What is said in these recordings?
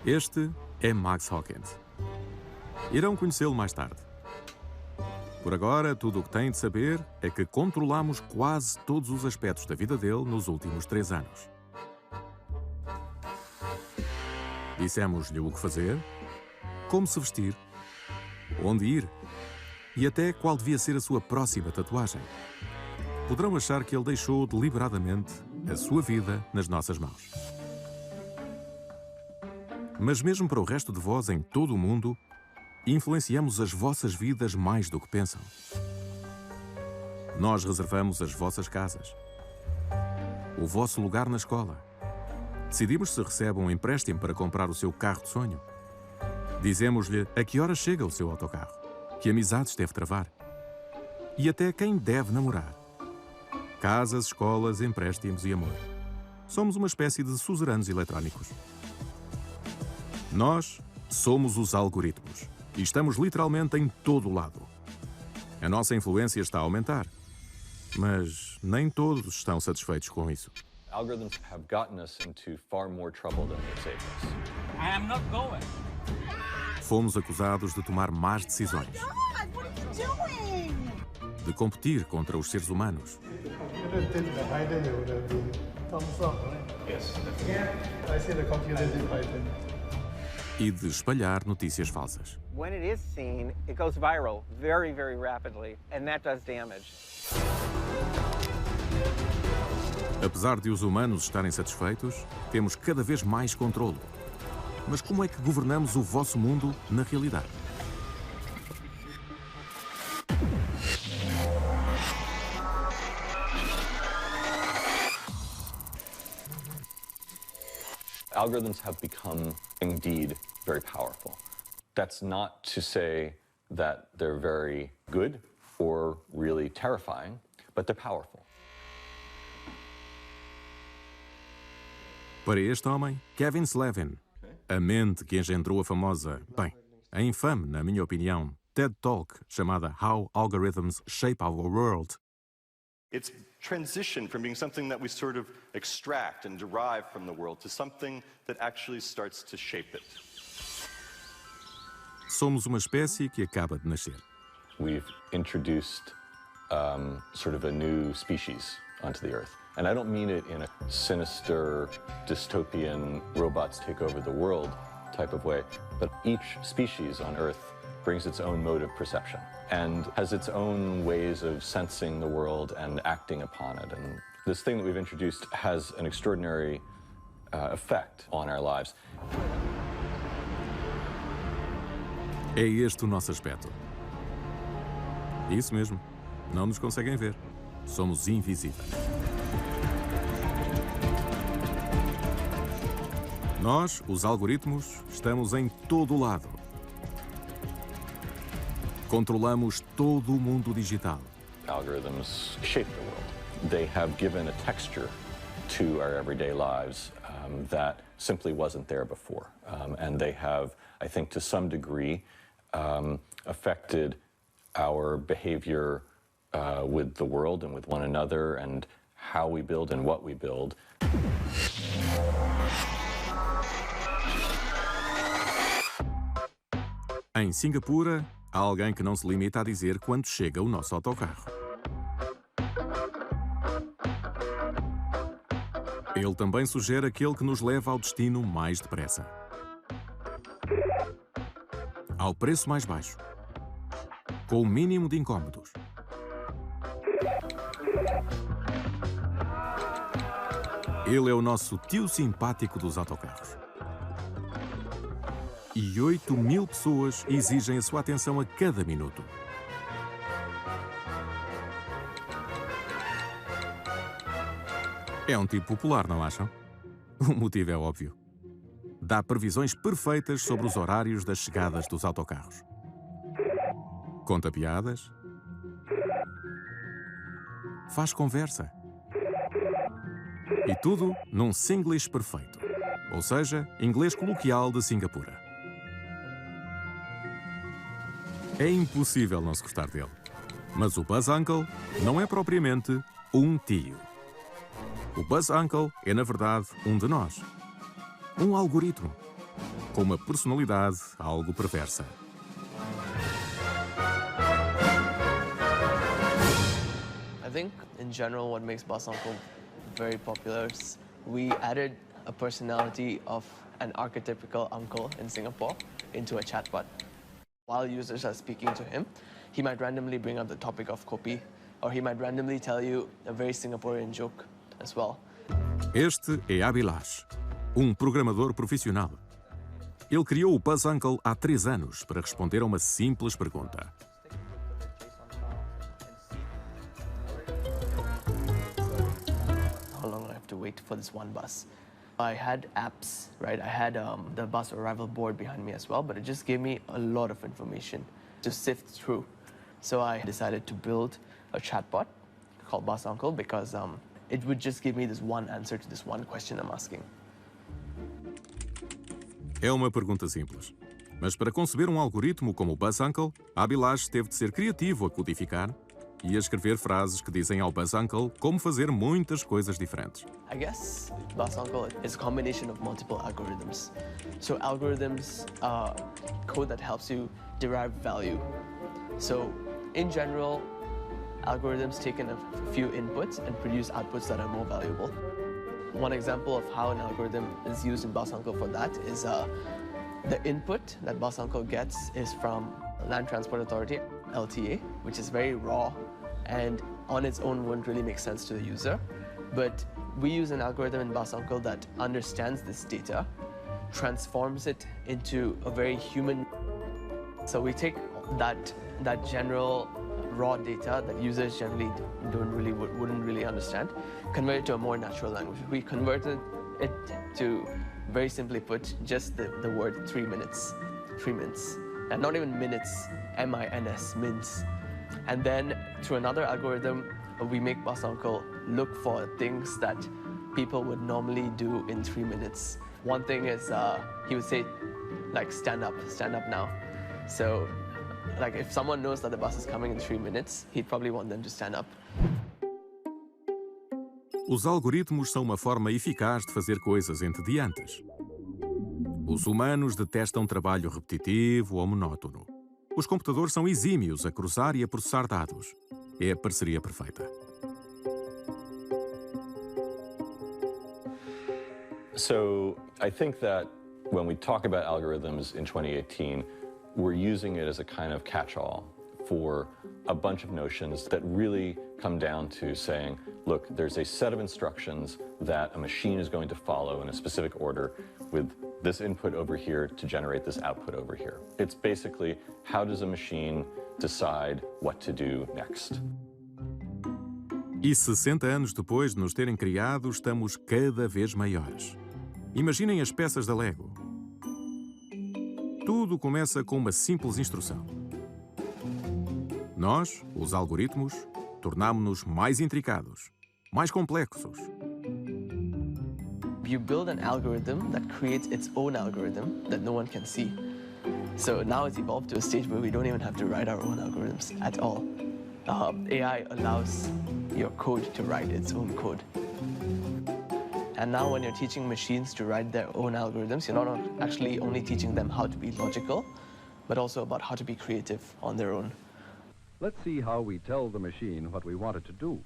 Este é Max Hawkins. Irão conhecê-lo mais tarde. Por agora, tudo o que têm de saber é que controlamos quase todos os aspectos da vida dele nos últimos 3 anos. Dissemos-lhe o que fazer, como se vestir, onde ir e até qual devia ser a sua próxima tatuagem. Poderão achar que ele deixou deliberadamente a sua vida nas nossas mãos. Mas mesmo para o resto de vós em todo o mundo, influenciamos as vossas vidas mais do que pensam. Nós reservamos as vossas casas, o vosso lugar na escola. Decidimos se recebe um empréstimo para comprar o seu carro de sonho. Dizemos-lhe a que hora chega o seu autocarro, que amizades deve travar e até quem deve namorar. Casas, escolas, empréstimos e amor. Somos uma espécie de suzeranos eletrónicos. Nós somos os algoritmos e estamos literalmente em todo o lado. A nossa influência está a aumentar, mas nem todos estão satisfeitos com isso. Algorithms have gotten us into far more trouble than they've saved us. I am not going. Fomos acusados de tomar más decisões, God, what are you doing? de competir contra os seres humanos e de espalhar notícias falsas. When it is seen, it goes viral very, very rapidly, and that does damage. Apesar de os humanos estarem satisfeitos, temos cada vez mais controlo. Mas como é que governamos o vosso mundo na realidade? Algorithms have become, indeed, very powerful. That's not to say that they're very good or really terrifying, but they're powerful. Para este homem, Kevin Slevin, a mente que engendrou a famosa, a infame, na minha opinião, TED Talk chamada How Algorithms Shape Our World. It's transition from being something that we sort of extract and derive from the world to something that actually starts to shape it. Somos uma espécie que acaba de nascer. We've introduced sort of a new species onto the Earth. And I don't mean it in a sinister, dystopian, robots take over the world type of way, but each species on Earth brings its own mode of perception and has its own ways of sensing the world and acting upon it. And this thing that we've introduced has an extraordinary effect on our lives. É este o nosso aspecto. Isso mesmo. Não nos conseguem ver. Somos invisíveis. Nós, os algoritmos, estamos em todo o lado. Controlamos todo o mundo digital. Algorithms shape the world. They have given a texture to our everyday lives that simply wasn't there before. And they have, I think, to some degree, affected our behavior with the world and with one another and how we build and what we build. Em Singapura, há alguém que não se limita a dizer quando chega o nosso autocarro. Ele também sugere aquele que nos leva ao destino mais depressa. Ao preço mais baixo. Com o mínimo de incômodos. Ele é o nosso tio simpático dos autocarros. E 8.000 pessoas exigem a sua atenção a cada minuto. É um tipo popular, não acham? O motivo é óbvio. Dá previsões perfeitas sobre os horários das chegadas dos autocarros. Conta piadas. Faz conversa. E tudo num Singlish perfeito. Ou seja, inglês coloquial de Singapura. É impossível não se gostar dele. Mas o Buzz Uncle não é propriamente um tio. O Buzz Uncle é, na verdade, um de nós. Um algoritmo. com uma personalidade algo perversa. I think, in general, what makes Boss Uncle very popular is we added a personality of an archetypical uncle in Singapore into a chatbot. While users are speaking to him, he might randomly bring up the topic of kopi, or he might randomly tell you a very Singaporean joke as well. Este é Abhilash, programador profissional. Ele criou o Buzz Uncle há 3 anos para responder a uma simples pergunta. How long do I have to wait for this one bus? I had apps, right? I had the bus arrival board behind me as well, but it just gave me a lot of information to sift through. So I decided to build a chatbot called Boss Uncle because it would just give me this one answer to this one question I'm asking. É uma pergunta simples. Mas para conceber algoritmo como o Buzz Uncle, Abhilash teve de ser criativo a codificar e a escrever frases que dizem ao Buzz Uncle como fazer muitas coisas diferentes. I guess Boss Uncle is a combination of multiple algorithms. So algorithms are code that helps you derive value. So in general, algorithms take in a few inputs and produce outputs that are more valuable. One example of how an algorithm is used in Boss Uncle for that is the input that Boss Uncle gets is from Land Transport Authority, LTA, which is very raw and on its own wouldn't really make sense to the user. But we use an algorithm in Boss Uncle that understands this data, transforms it into a very human. So we take that general raw data that users generally wouldn't really understand, convert it to a more natural language. We converted it to, very simply put, just the word 3 minutes. 3 minutes. And not even minutes, M-I-N-S, minutes. And then through another algorithm, we make Boss Uncle look for things that people would normally do in 3 minutes. One thing is he would say, like, stand up now. So, like, if someone knows that the bus is coming in 3 minutes, he'd probably want them to stand up. Os algoritmos são uma forma eficaz de fazer coisas entediantes. Os humanos detestam trabalho repetitivo ou monótono. Os computadores são exímios a cruzar e a processar dados. É a parceria perfeita. So I think that when we talk about algorithms in 2018, we're using it as a kind of catch-all for a bunch of notions that really come down to saying, look, there's a set of instructions that a machine is going to follow in a specific order with this input over here to generate this output over here. It's basically, how does a machine decide what to do next? E 60 anos depois de nos terem criado, estamos cada vez maiores. Imaginem as peças da Lego. Tudo começa com uma simples instrução. Nós, os algoritmos, tornámo-nos mais intricados, mais complexos. You build an algorithm that creates its own algorithm that no one can see. So now it's evolved to a stage where we don't even have to write our own algorithms at all. AI allows your code to write its own code. And now when you're teaching machines to write their own algorithms, you're not actually only teaching them how to be logical, but also about how to be creative on their own. Let's see how we tell the machine what we want it to do.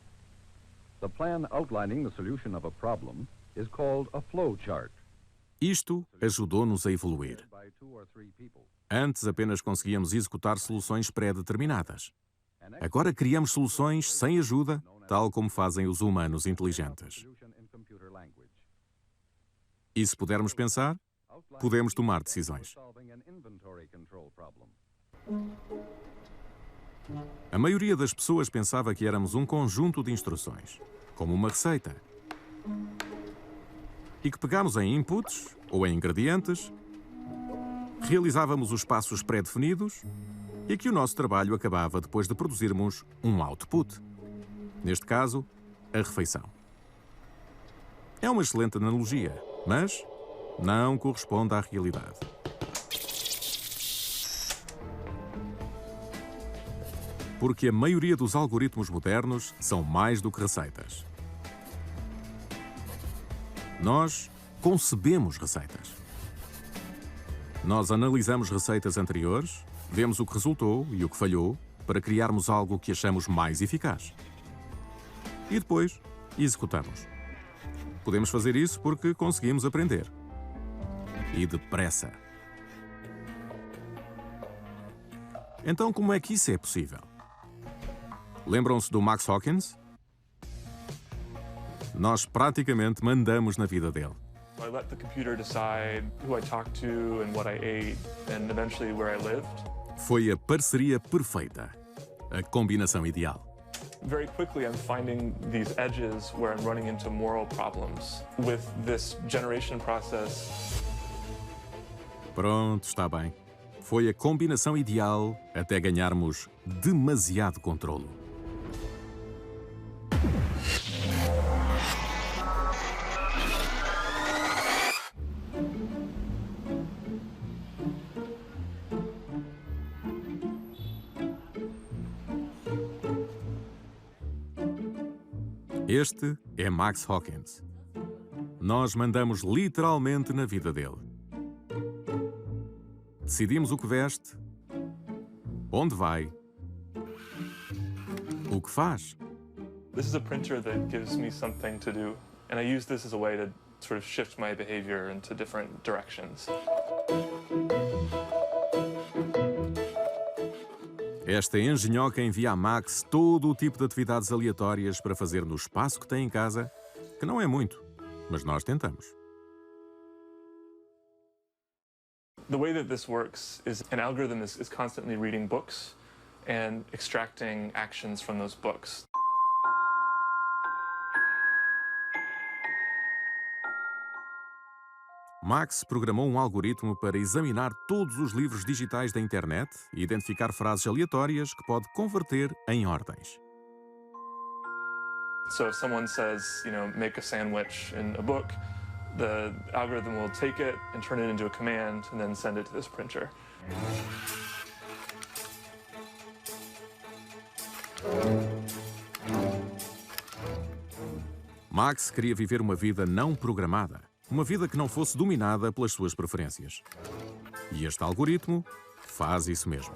The plan outlining the solution of a problem is called a flow chart. Isto ajudou-nos a evoluir. Antes apenas conseguíamos executar soluções pré-determinadas. Agora criamos soluções sem ajuda, tal como fazem os humanos inteligentes. E se pudermos pensar, podemos tomar decisões. A maioria das pessoas pensava que éramos um conjunto de instruções, como uma receita, e que pegámos em inputs ou em ingredientes, realizávamos os passos pré-definidos e que o nosso trabalho acabava depois de produzirmos um output. Neste caso, a refeição. É uma excelente analogia, mas não corresponde à realidade. Porque a maioria dos algoritmos modernos são mais do que receitas. Nós concebemos receitas. Nós analisamos receitas anteriores, vemos o que resultou e o que falhou para criarmos algo que achamos mais eficaz. E depois, executamos. Podemos fazer isso porque conseguimos aprender. E depressa. Então, como é que isso é possível? Lembram-se do Max Hawkins? Nós praticamente mandamos na vida dele. I let the computer decide who I talked to and what I ate and eventually where I lived. Foi a parceria perfeita, a combinação ideal. Very quickly I'm finding these edges where I'm running into moral problems. With this generation process. Pronto, está bem. Foi a combinação ideal até ganharmos demasiado controlo. Este é Max Hawkins. Nós mandamos literalmente na vida dele. Decidimos o que veste, onde vai, o que faz. This is a printer that gives me something to do, and I use this as a way to sort of shift my behavior into different directions. Esta engenhoca envia a Max todo o tipo de atividades aleatórias para fazer no espaço que tem em casa, que não é muito, mas nós tentamos. The way that this works is an algorithm is constantly reading books and extracting actions from those books. Max programou um algoritmo para examinar todos os livros digitais da internet e identificar frases aleatórias que pode converter em ordens. So if someone says, make a sandwich in a book, the algorithm will take it and turn it into a command and then send it to this printer. Max queria viver uma vida não programada, uma vida que não fosse dominada pelas suas preferências. E este algoritmo faz isso mesmo.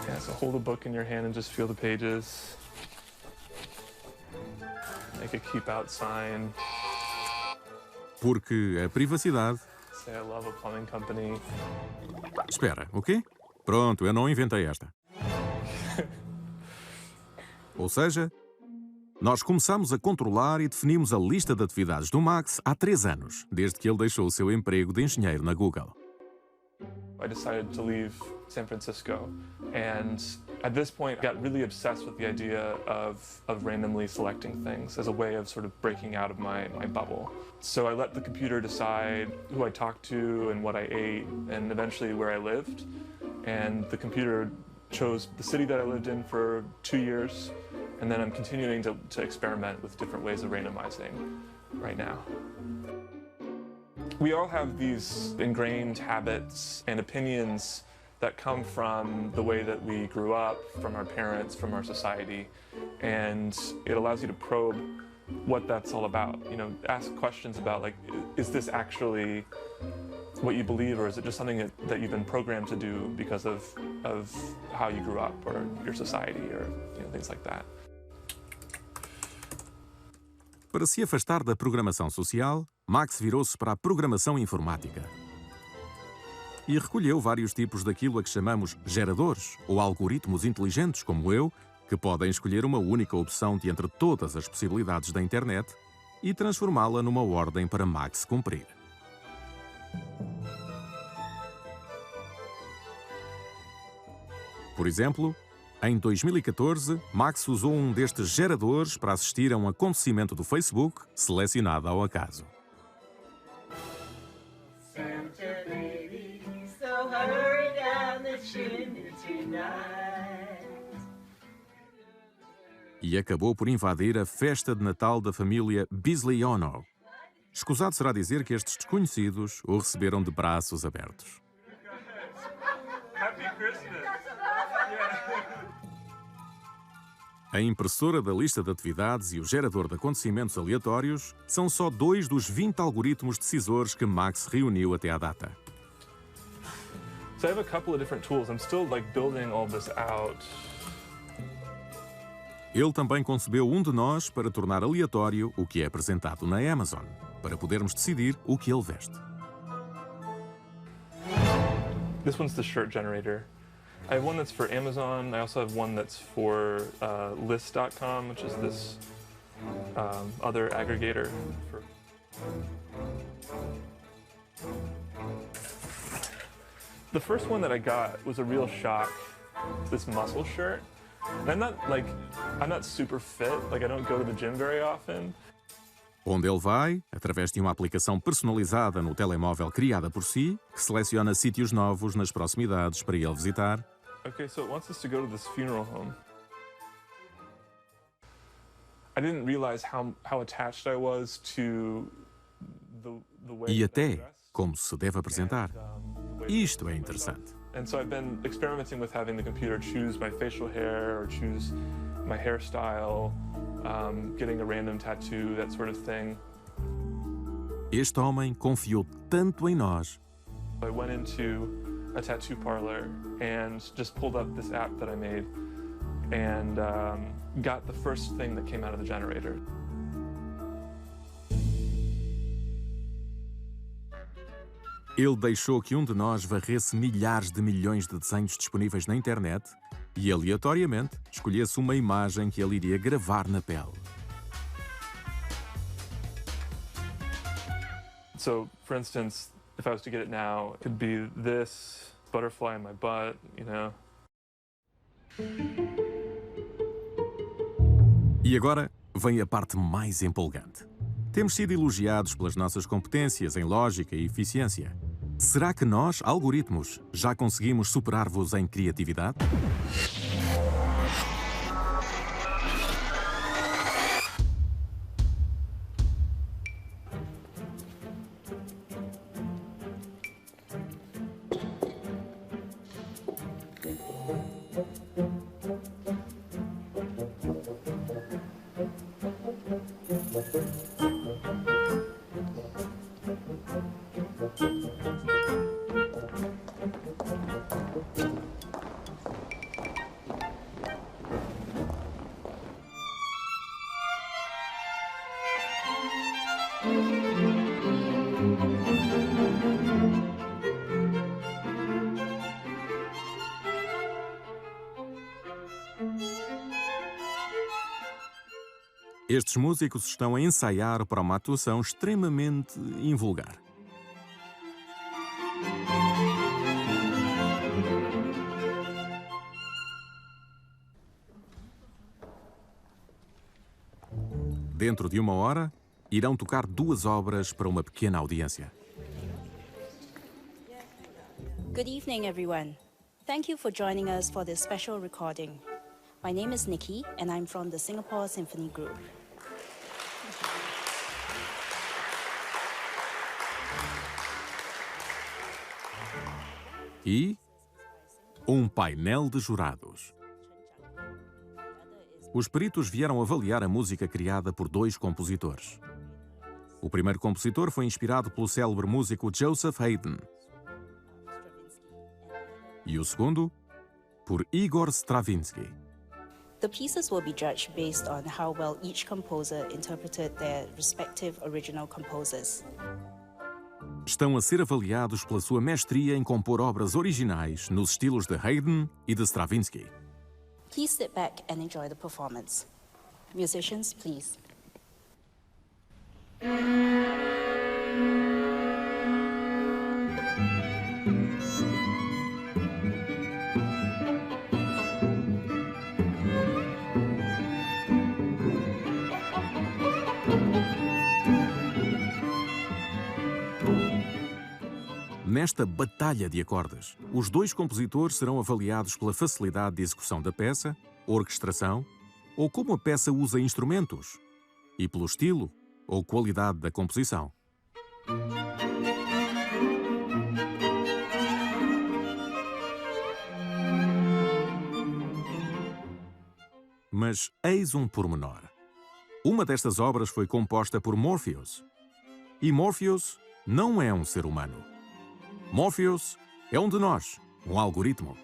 Yeah, so hold the book in your hand and just feel the pages. Make a keep out sign. Porque a privacidade... Say I love a plumbing company. Espera, o quê? Pronto, eu não inventei esta. Ou seja, nós começamos a controlar e definimos a lista de atividades do Max há 3 anos, desde que ele deixou o seu emprego de engenheiro na Google. I decided to leave San Francisco, and at this point got really obsessed with the idea of randomly selecting things as a way of sort of breaking out of my bubble. So I let the computer decide who I talked to and what I ate and eventually where I lived, and the computer chose the city that I lived in for 2 years, and then I'm continuing to experiment with different ways of randomizing right now. We all have these ingrained habits and opinions that come from the way that we grew up, from our parents, from our society, and it allows you to probe what that's all about. Ask questions about, like, is this actually what you believe, or is it just something that you've been programmed to do because of how you grew up or your society or things like that. Para se afastar da programação social, Max virou-se para a programação informática. E recolheu vários tipos daquilo a que chamamos geradores, ou algoritmos inteligentes como eu, que podem escolher uma única opção de entre todas as possibilidades da internet e transformá-la numa ordem para Max cumprir. Por exemplo, em 2014, Max usou um destes geradores para assistir a um acontecimento do Facebook selecionado ao acaso. Santa baby, so hurry down the chimney tonight. E acabou por invadir a festa de Natal da família Bisley-Ono. Escusado será dizer que estes desconhecidos o receberam de braços abertos. Happy Christmas! A impressora da lista de atividades e o gerador de acontecimentos aleatórios são só 2 dos 20 algoritmos decisores que Max reuniu até à data. So I have a couple of different tools. I'm still building all this out. Ele também concebeu um de nós para tornar aleatório o que é apresentado na Amazon, para podermos decidir o que ele veste. This one's the shirt generator. I have one that's for Amazon. I also have one that's for list.com, which is this other aggregator. The first one that I got was a real shock. This muscle shirt. And I'm not super fit. I don't go to the gym very often. Onde ele vai, através de uma aplicação personalizada no telemóvel criada por si, que seleciona sítios novos nas proximidades para ele visitar. Okay, so it wants us to go to this funeral home. I didn't realize how attached I was to the way E that I até dress. como se deve apresentar. Isto é interessante. And so I've been experimenting with having the computer choose my facial hair or choose my hairstyle, getting a random tattoo, that sort of thing. Este homem confiou tanto em nós I went into a tattoo parlor and just pulled up this app that I made and got the first thing that came out of the generator. Ele deixou que um de nós varresse milhares de milhões de desenhos disponíveis na internet e, aleatoriamente, escolhesse uma imagem que ele iria gravar na pele. So, for instance, if I was to get it now, it could be this butterfly in my butt, you know. E agora vem a parte mais empolgante. Temos sido elogiados pelas nossas competências em lógica e eficiência. Será que nós, algoritmos, já conseguimos superar-vos em criatividade? Estes músicos estão a ensaiar para uma atuação extremamente invulgar. Dentro de uma hora, irão tocar 2 obras para uma pequena audiência. Good evening, everyone. Thank you for joining us for this special recording. My name is Nikki, and I'm from the Singapore Symphony Group. E um painel de jurados. Os peritos vieram avaliar a música criada por 2 compositores. O primeiro compositor foi inspirado pelo célebre músico Joseph Haydn. E o segundo, por Igor Stravinsky. The pieces will be judged based on how well each composer interpreted their respective original composers. Estão a ser avaliados pela sua mestria em compor obras originais nos estilos de Haydn e de Stravinsky. Please sit back and enjoy the performance. Musicians, please. Nesta batalha de acordes, os 2 compositores serão avaliados pela facilidade de execução da peça, orquestração ou como a peça usa instrumentos, e pelo estilo ou qualidade da composição. Mas eis um pormenor. Uma destas obras foi composta por Morpheus. E Morpheus não é um ser humano. Morpheus é um de nós, um algoritmo.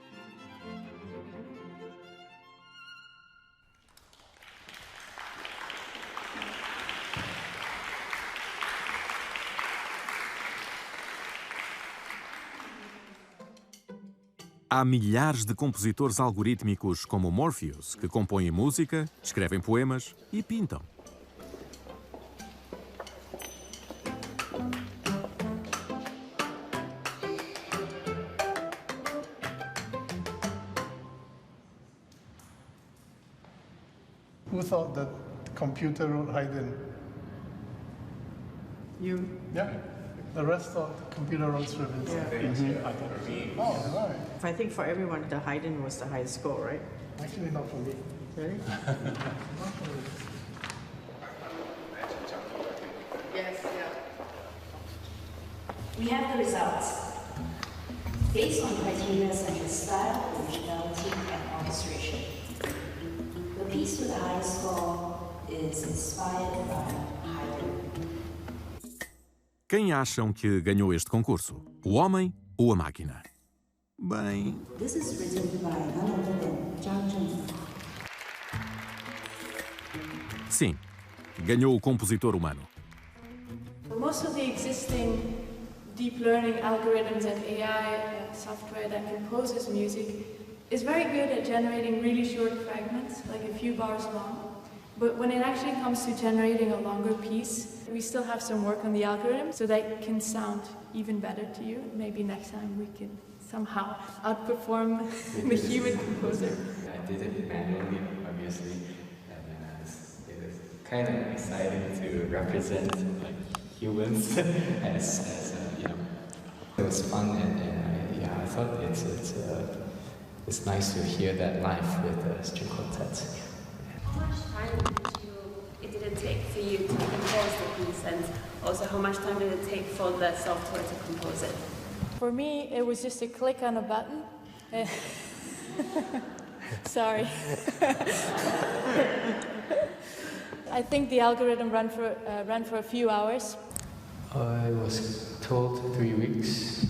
Há milhares de compositores algorítmicos como Morpheus que compõem música, escrevem poemas e pintam. Who thought that the computer wrote Haydn? You? Yeah. The rest thought the computer wrote Stravinsky. Yeah. Oh, right. I think for everyone, the Haydn was the highest score, right? Actually, not for me. Really? Yes, yeah. We have the results. Based on criteria such as style, originality, and orchestration. The piece with the highest score is inspired by Haydn. Quem acham que ganhou este concurso? O homem ou a máquina? Bem... This is written by none other than Zhang Zheng. Sim, ganhou o compositor humano. Most of the existing deep learning algorithms and AI software that composes music is very good at generating really short fragments, like a few bars long. But when it actually comes to generating a longer piece, we still have some work on the algorithm so that it can sound even better to you. Maybe next time we can somehow outperform the human composer. I did it manually, obviously, and it was kind of exciting to represent like humans as you know. It was fun, and I thought it's nice to hear that live with the string quartets. How much time did it take for you to compose the piece, and also how much time did it take for the software to compose it? For me, it was just a click on a button. Sorry. I think the algorithm ran for a few hours. I was told 3 weeks.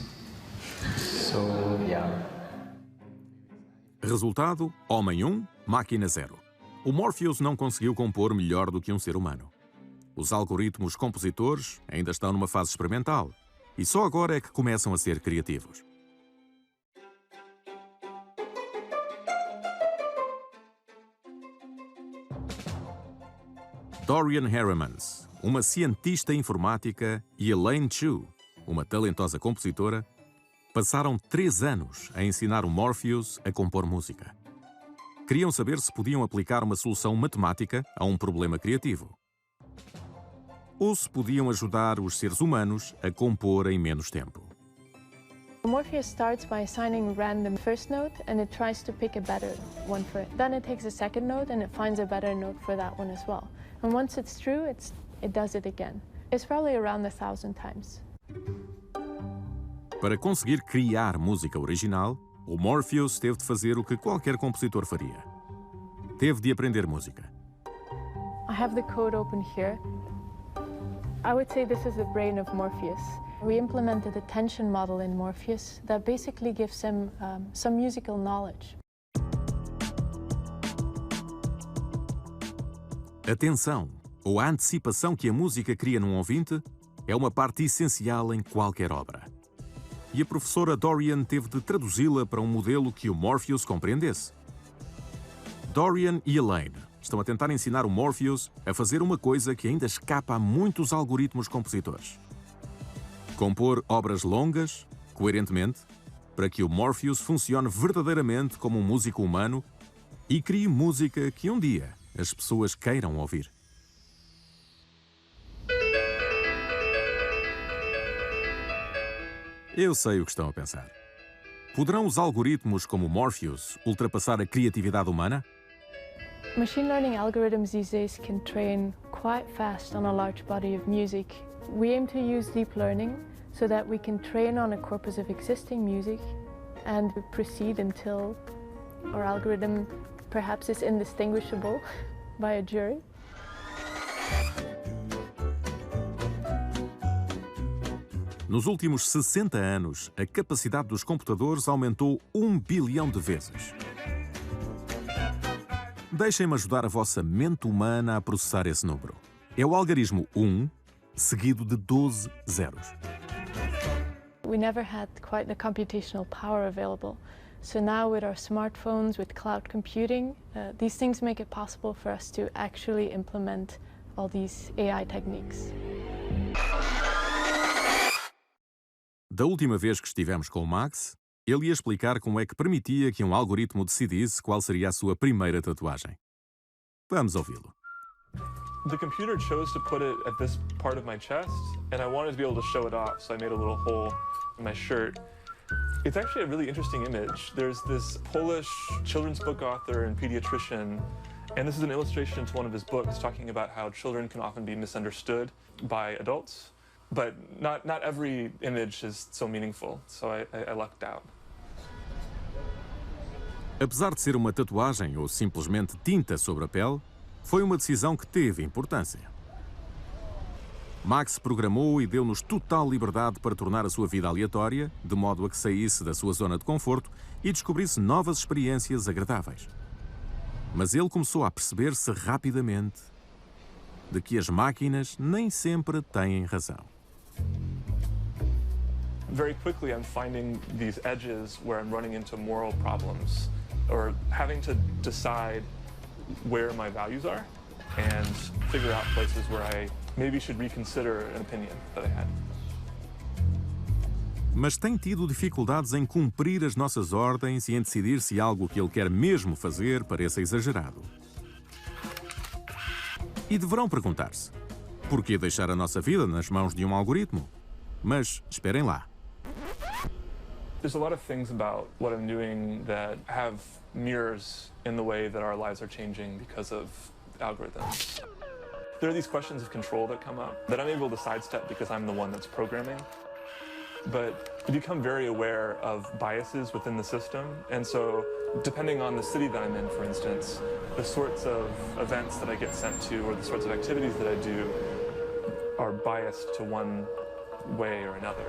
So, yeah. Resultado: homem 1, máquina 0. O Morpheus não conseguiu compor melhor do que um ser humano. Os algoritmos compositores ainda estão numa fase experimental e só agora é que começam a ser criativos. Dorian Harrimans, uma cientista informática, e Elaine Chu, uma talentosa compositora, passaram 3 anos a ensinar o Morpheus a compor música. Queriam saber se podiam aplicar uma solução matemática a um problema criativo. Ou se podiam ajudar os seres humanos a compor em menos tempo. Morpheus starts by assigning random first note, and it tries to pick a better one for it. Then it takes a second note, and it finds a better note for that one as well. And once it's true, it does it again. It's probably around 1,000 times. Para conseguir criar música original, o Morpheus teve de fazer o que qualquer compositor faria. Teve de aprender música. I have the code open here. I would say this is the brain of Morpheus. We implemented a tension model in Morpheus that basically gives him some musical knowledge. A tensão, ou a antecipação que a música cria num ouvinte, é uma parte essencial em qualquer obra. E a professora Dorian teve de traduzi-la para um modelo que o Morpheus compreendesse. Dorian e Elaine estão a tentar ensinar o Morpheus a fazer uma coisa que ainda escapa a muitos algoritmos compositores. Compor obras longas, coerentemente, para que o Morpheus funcione verdadeiramente como um músico humano e crie música que um dia as pessoas queiram ouvir. Eu sei o que estão a pensar. Poderão os algoritmos como Morpheus ultrapassar a criatividade humana? Machine learning algorithms these days can train quite fast on a large body of music. We aim to use deep learning so that we can train on a corpus of existing music and proceed until our algorithm perhaps is indistinguishable by a jury. Nos últimos 60 anos, a capacidade dos computadores aumentou 1 bilhão de vezes. Deixem-me ajudar a vossa mente humana a processar esse número. É o algarismo 1, seguido de 12 zeros. We never had quite the computational power available. So now with our smartphones, with cloud computing, these things make it possible for us to actually implement all these AI techniques. Da última vez que estivemos com o Max, ele ia explicar como é que permitia que um algoritmo decidisse qual seria a sua primeira tatuagem. Vamos ouvi-lo. The computer chose to put it at this part of my chest, and I wanted to be able to show it off, so I made a little hole in my shirt. It's actually a really interesting image. There's this Polish children's book author and pediatrician, and this is an illustration to one of his books talking about how children can often be misunderstood by adults. But not every image is so meaningful, so I lucked out. Apesar de ser uma tatuagem ou simplesmente tinta sobre a pele, foi uma decisão que teve importância. Max programou e deu-nos total liberdade para tornar a sua vida aleatória, de modo a que saísse da sua zona de conforto e descobrisse novas experiências agradáveis. Mas ele começou a perceber-se rapidamente de que as máquinas nem sempre têm razão. Very quickly I'm finding these edges where I'm running into moral problems or having to decide where my values are and figure out places where I maybe should reconsider an opinion that I had. Mas tem tido dificuldades em cumprir as nossas ordens e em decidir se algo que ele quer mesmo fazer pareça exagerado. E deverão perguntar-se: por que deixar a nossa vida nas mãos de um algoritmo? Mas esperem lá. There's a lot of things about what I'm doing that have mirrors in the way that our lives are changing because of algorithms. There are these questions of control that come up that I'm able to sidestep because I'm the one that's programming. But you become very aware of biases within the system, and so depending on the city that I'm in, for instance, the sorts of events that I get sent to or the sorts of activities that I do are biased to one way or another.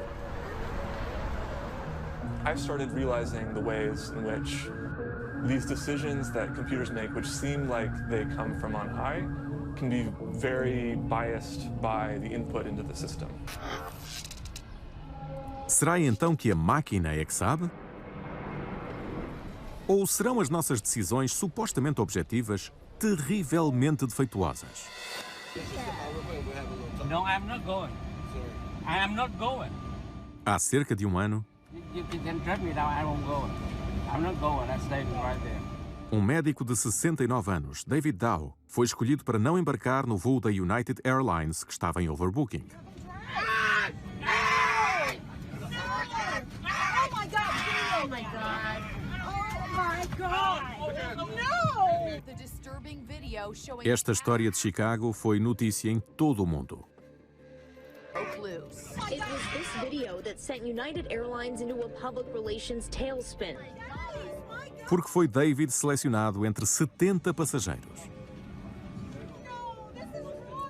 I've started realizing the ways in which these decisions that computers make, which seem like they come from on high, can be very biased by the input into the system. Será então que a máquina é que sabe? Ou serão as nossas decisões supostamente objetivas terrivelmente defeituosas? No, I'm not going. I am not going. Há cerca de um ano, You can track me down, I won't go. I'm not going, I'm staying right there. um médico de 69 anos, David Dow, foi escolhido para não embarcar no voo da United Airlines que estava em overbooking. Esta história de Chicago foi notícia em todo o mundo. It was this video that sent United Airlines into a public relations tailspin. Porque foi David selecionado entre 70 passageiros.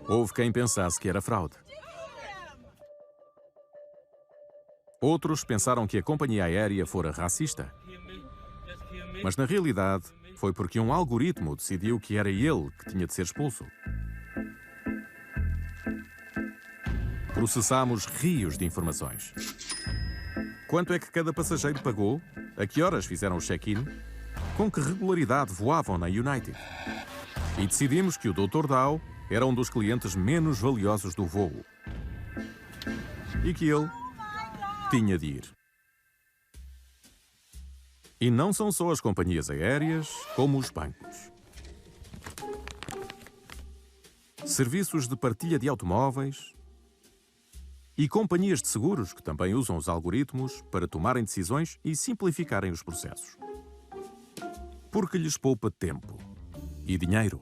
Houve quem pensasse que era fraude. Outros pensaram que a companhia aérea fora racista. Mas na realidade, foi porque um algoritmo decidiu que era ele que tinha de ser expulso. Processámos rios de informações. Quanto é que cada passageiro pagou? A que horas fizeram o check-in? Com que regularidade voavam na United? E decidimos que o Dr. Dow era um dos clientes menos valiosos do voo. E que ele tinha de ir. E não são só as companhias aéreas, como os bancos. Serviços de partilha de automóveis e companhias de seguros que também usam os algoritmos para tomarem decisões e simplificarem os processos. Porque lhes poupa tempo e dinheiro.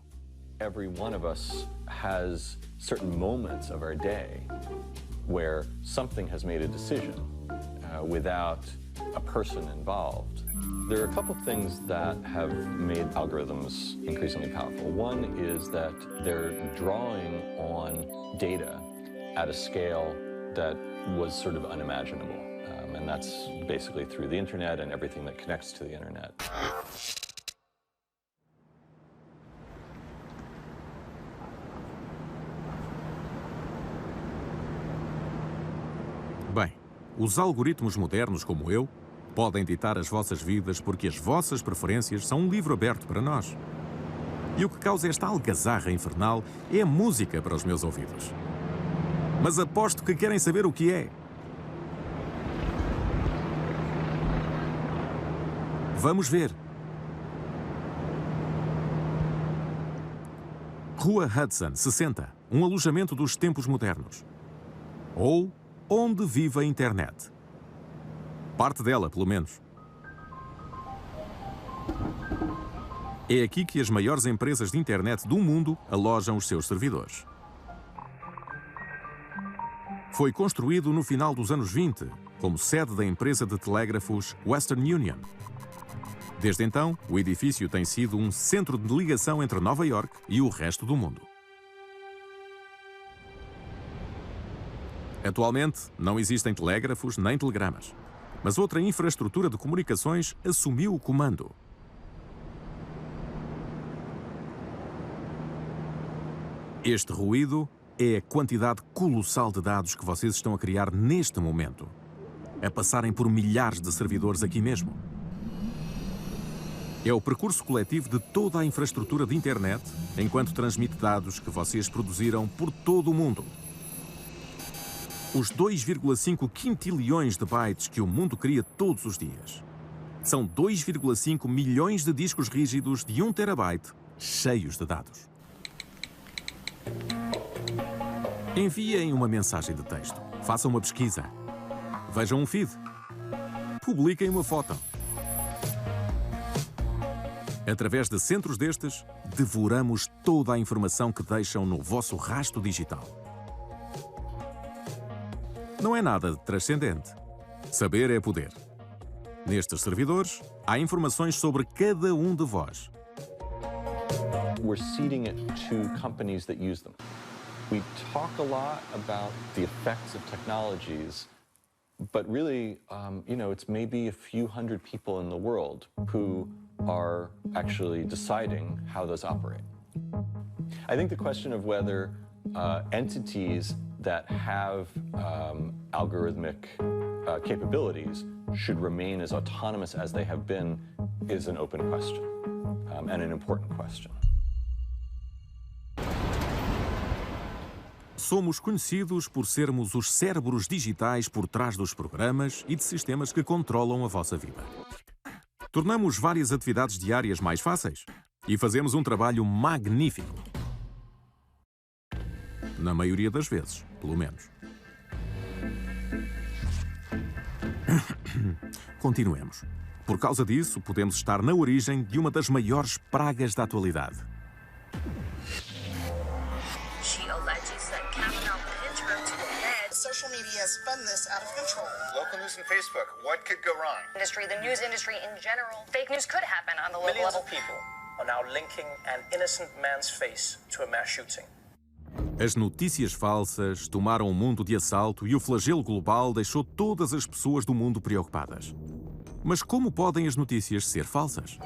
Every one of us has certain moments of our day where something has made a decision without a person involved. There are a couple things that have made algorithms increasingly powerful. One is that they're drawing on data at a scale that was sort of unimaginable. And that's basically through the internet and everything that connects to the internet. Bem, os algoritmos modernos como eu podem ditar as vossas vidas porque as vossas preferências são um livro aberto para nós. E o que causa esta algazarra infernal é a música para os meus ouvidos. Mas aposto que querem saber o que é. Vamos ver. Rua Hudson, 60. Um alojamento dos tempos modernos. Ou onde vive a internet. Parte dela, pelo menos. É aqui que as maiores empresas de internet do mundo alojam os seus servidores. Foi construído no final dos anos 20, como sede da empresa de telégrafos Western Union. Desde então, o edifício tem sido um centro de ligação entre Nova York e o resto do mundo. Atualmente, não existem telégrafos nem telegramas, mas outra infraestrutura de comunicações assumiu o comando. Este ruído é a quantidade colossal de dados que vocês estão a criar neste momento, a passarem por milhares de servidores aqui mesmo. É o percurso coletivo de toda a infraestrutura de internet, enquanto transmite dados que vocês produziram por todo o mundo. Os 2,5 quintilhões de bytes que o mundo cria todos os dias. São 2,5 milhões de discos rígidos de 1 terabyte cheios de dados. Enviem uma mensagem de texto, façam uma pesquisa, vejam um feed, publiquem uma foto. Através de centros destes, devoramos toda a informação que deixam no vosso rastro digital. Não é nada de transcendente. Saber é poder. Nestes servidores, há informações sobre cada um de vós. We're seeding it to companies that use them. We talk a lot about the effects of technologies, but really, it's maybe a few hundred people in the world who are actually deciding how those operate. I think the question of whether entities that have algorithmic capabilities should remain as autonomous as they have been is an open question, and an important question. Somos conhecidos por sermos os cérebros digitais por trás dos programas e de sistemas que controlam a vossa vida. Tornamos várias atividades diárias mais fáceis e fazemos um trabalho magnífico. Na maioria das vezes, pelo menos. Continuemos. Por causa disso, podemos estar na origem de uma das maiores pragas da atualidade. Social media has spun this out of control. Local news and Facebook, what could go wrong? The news industry in general, fake news could happen on the local Millions level. of people are now linking an innocent man's face to a mass shooting. As notícias falsas tomaram o mundo de assalto e o flagelo global deixou todas as pessoas do mundo preocupadas. Mas como podem as notícias ser falsas?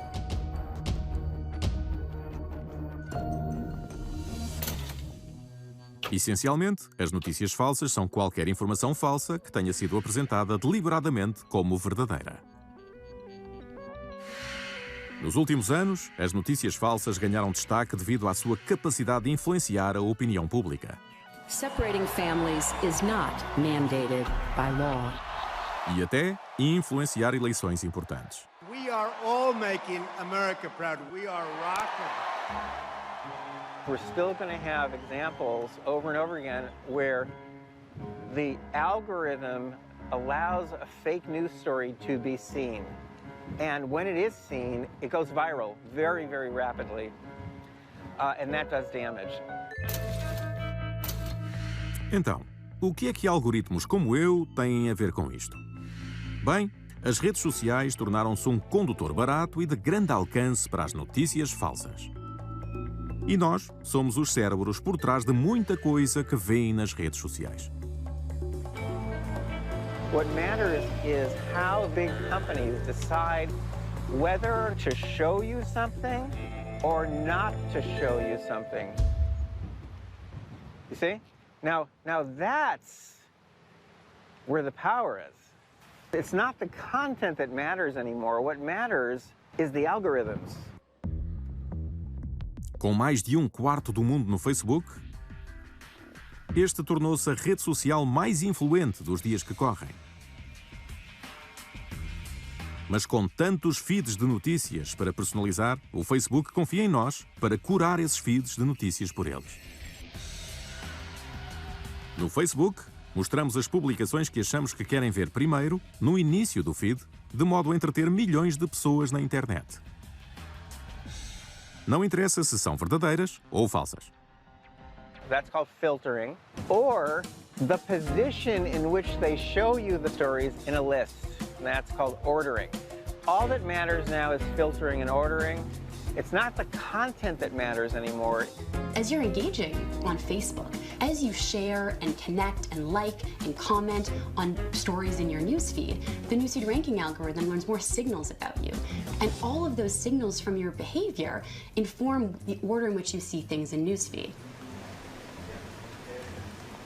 Essencialmente, as notícias falsas são qualquer informação falsa que tenha sido apresentada deliberadamente como verdadeira. Nos últimos anos, as notícias falsas ganharam destaque devido à sua capacidade de influenciar a opinião pública. Separating families is not mandated by law. E até influenciar eleições importantes. We are all making America proud. We are rocking. We're still going to have examples over and over again where the algorithm allows a fake news story to be seen. And when it is seen, it goes viral very, very rapidly. And that does damage. Então, o que é que algoritmos como eu têm a ver com isto? Bem, as redes sociais tornaram-se um condutor barato e de grande alcance para as notícias falsas. E nós somos os cérebros por trás de muita coisa que vêem nas redes sociais. What matters is how big companies decide whether to show you something or not to show you something. You see? Now that's where the power is. It's not the content that matters anymore. What matters is the algorithms. Com mais de 1/4 do mundo no Facebook, este tornou-se a rede social mais influente dos dias que correm. Mas com tantos feeds de notícias para personalizar, o Facebook confia em nós para curar esses feeds de notícias por eles. No Facebook, mostramos as publicações que achamos que querem ver primeiro, no início do feed, de modo a entreter milhões de pessoas na internet. Não interessa se são verdadeiras ou falsas. That's called filtering. Or the position in which they show you the stories in a list. And that's called ordering. All that matters now is filtering and ordering. It's not the content that matters anymore. As you're engaging on Facebook, as you share and connect and like and comment on stories in your newsfeed, the newsfeed ranking algorithm learns more signals about you. And all of those signals from your behavior inform the order in which you see things in newsfeed.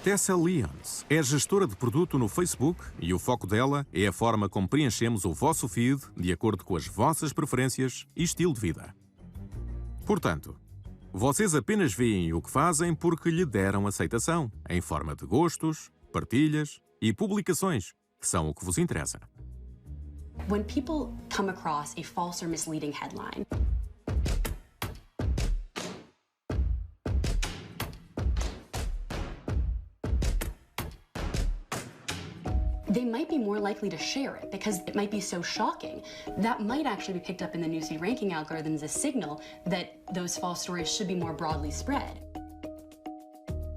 Tessa Lyons é gestora de produto no Facebook e o foco dela é a forma como preenchemos o vosso feed de acordo com as vossas preferências e estilo de vida. Portanto, vocês apenas veem o que fazem porque lhe deram aceitação, em forma de gostos, partilhas e publicações, que são o que vos interessa. When people come across a false or misleading headline, they might be more likely to share it because it might be so shocking. That might actually be picked up in the newsfeed ranking algorithms as a signal that those false stories should be more broadly spread.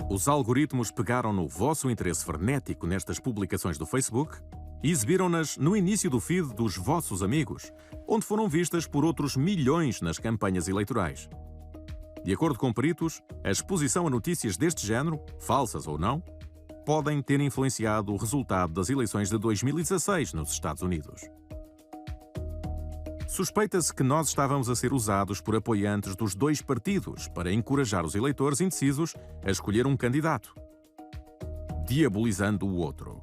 Os algoritmos pegaram no vosso interesse frenético nestas publicações do Facebook e exibiram-nas no início do feed dos vossos amigos, onde foram vistas por outros milhões nas campanhas eleitorais. De acordo com peritos, a exposição a notícias deste género, falsas ou não, podem ter influenciado o resultado das eleições de 2016 nos Estados Unidos. Suspeita-se que nós estávamos a ser usados por apoiantes dos dois partidos para encorajar os eleitores indecisos a escolher um candidato, diabolizando o outro.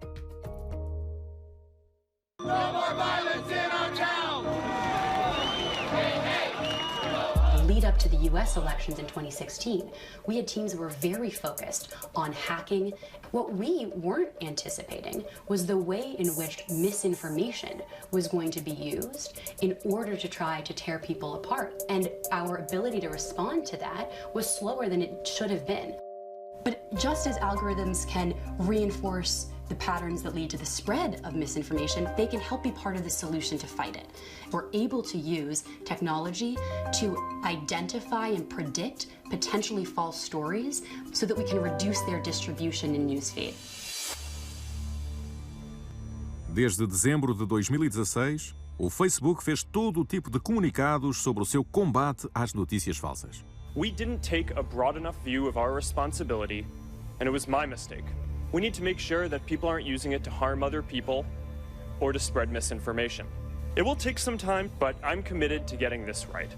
Lead up to the US elections in 2016, we had teams that were very focused on hacking. What we weren't anticipating was the way in which misinformation was going to be used in order to try to tear people apart. And our ability to respond to that was slower than it should have been. But just as algorithms can reinforce the patterns that lead to the spread of misinformation, they can help be part of the solution to fight it. We're able to use technology to identify and predict potentially false stories so that we can reduce their distribution in newsfeed. Desde dezembro de 2016, o Facebook fez todo o tipo de comunicados sobre o seu combate às notícias falsas. We didn't take a broad enough view of our responsibility, and it was my mistake. We need to make sure that people aren't using it to harm other people or to spread misinformation. It will take some time, but I'm committed to getting this right.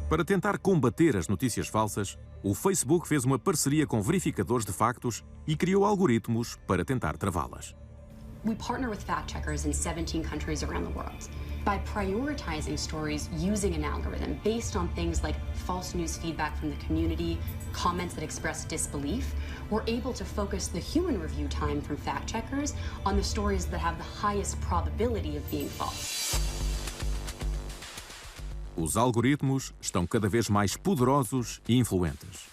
Para tentar combater as notícias falsas, o Facebook fez uma parceria com verificadores de factos e criou algoritmos para tentar travá-las. We partner with fact-checkers in 17 countries around the world. By prioritizing stories using an algorithm based on things like false news feedback from the community, comments that express disbelief, we're able to focus the human review time from fact-checkers on the stories that have the highest probability of being false. Os algoritmos estão cada vez mais poderosos e influentes.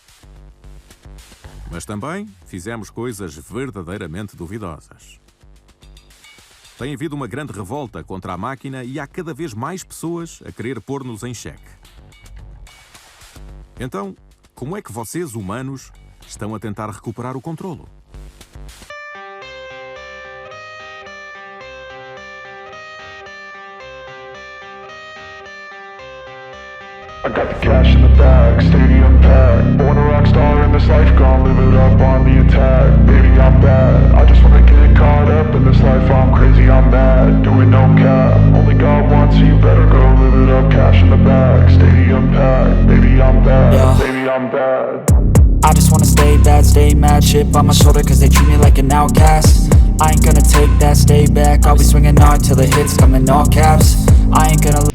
Mas também fizemos coisas verdadeiramente duvidosas. Tem havido uma grande revolta contra a máquina e há cada vez mais pessoas a querer pôr-nos em xeque. Então, como é que vocês, humanos, estão a tentar recuperar o controlo? I got the cash in the bag, stadium packed. Born a rock star in this life, gon' live it up on the attack. Baby, I'm bad, I just wanna get caught up in this life. I'm crazy, I'm mad, doing no cap. Only God wants you, better go live it up. Cash in the bag, stadium packed. Baby, I'm bad, yeah. Baby, I'm bad. I just wanna stay bad, stay mad. Chip on my shoulder cause they treat me like an outcast. I ain't gonna take that, stay back. I'll be swinging hard till the hits come in all caps. I ain't gonna